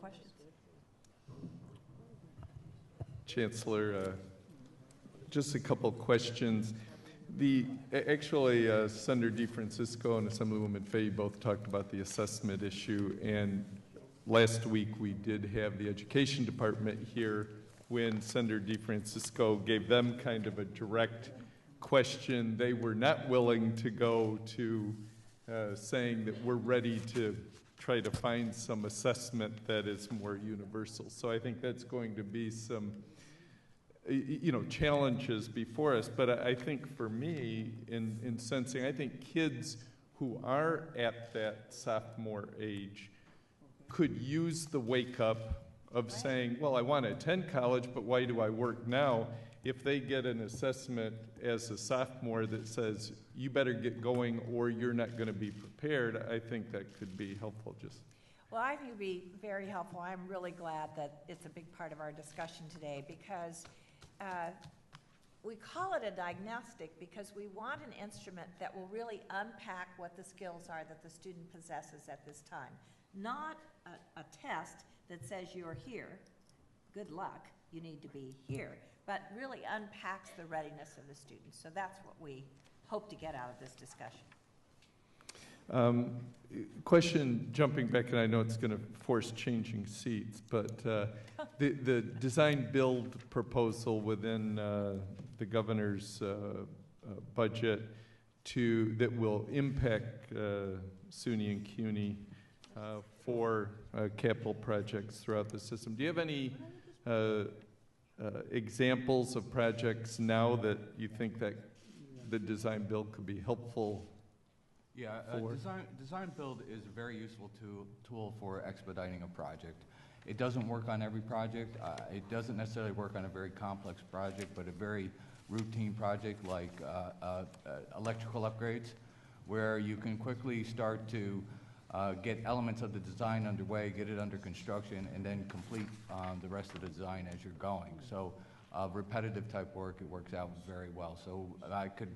questions? Chancellor, just a couple questions. Actually, Senator DeFrancisco and Assemblywoman Fahey both talked about the assessment issue, and last week we did have the Education Department here when Senator DeFrancisco gave them kind of a direct question. They were not willing to go to saying that we're ready to try to find some assessment that is more universal. So I think that's going to be some challenges before us. But I think for me, in sensing, I think kids who are at that sophomore age could use the wake up of saying, well, I want to attend college, but why do I work now? If they get an assessment as a sophomore that says, you better get going or you're not going to be prepared, I think that could be helpful. Well, I think it would be very helpful. I'm really glad that it's a big part of our discussion today, because we call it a diagnostic because we want an instrument that will really unpack what the skills are that the student possesses at this time. Not a test that says you're here, good luck, you need to be here, but really unpacks the readiness of the students. So that's what we hope to get out of this discussion. Question, jumping back, and I know it's going to force changing seats, but the design build proposal within the governor's budget that will impact SUNY and CUNY for capital projects throughout the system. Do you have any examples of projects now that you think that the design build could be helpful? Yeah, design build is a very useful tool for expediting a project. It doesn't work on every project. It doesn't necessarily work on a very complex project, but a very routine project like electrical upgrades, where you can quickly start to get elements of the design underway, get it under construction, and then complete the rest of the design as you're going. So repetitive type work, it works out very well. So I could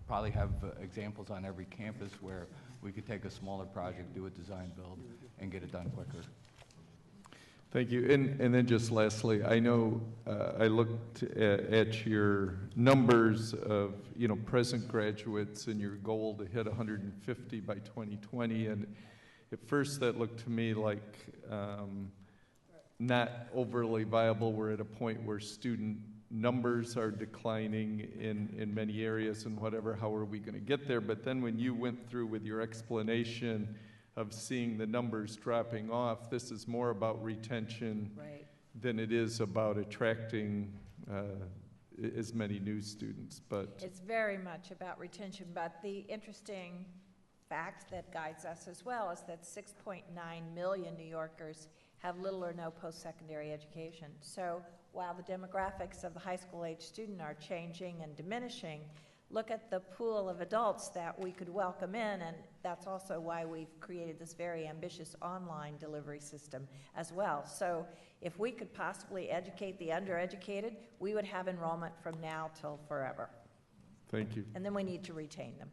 probably have examples on every campus where we could take a smaller project, do a design build, and get it done quicker. Thank you. And then just lastly, I know I looked at your numbers of present graduates and your goal to hit 150 by 2020, and at first that looked to me like not overly viable. We're at a point where student numbers are declining in many areas and whatever. How are we going to get there? But then when you went through with your explanation of seeing the numbers dropping off, this is more about retention than it is about attracting as many new students. But it's very much about retention. But the interesting fact that guides us as well is that 6.9 million New Yorkers have little or no post-secondary education. So while the demographics of the high school age student are changing and diminishing, look at the pool of adults that we could welcome in, and that's also why we've created this very ambitious online delivery system as well. So if we could possibly educate the undereducated, we would have enrollment from now till forever. Thank you. And then we need to retain them.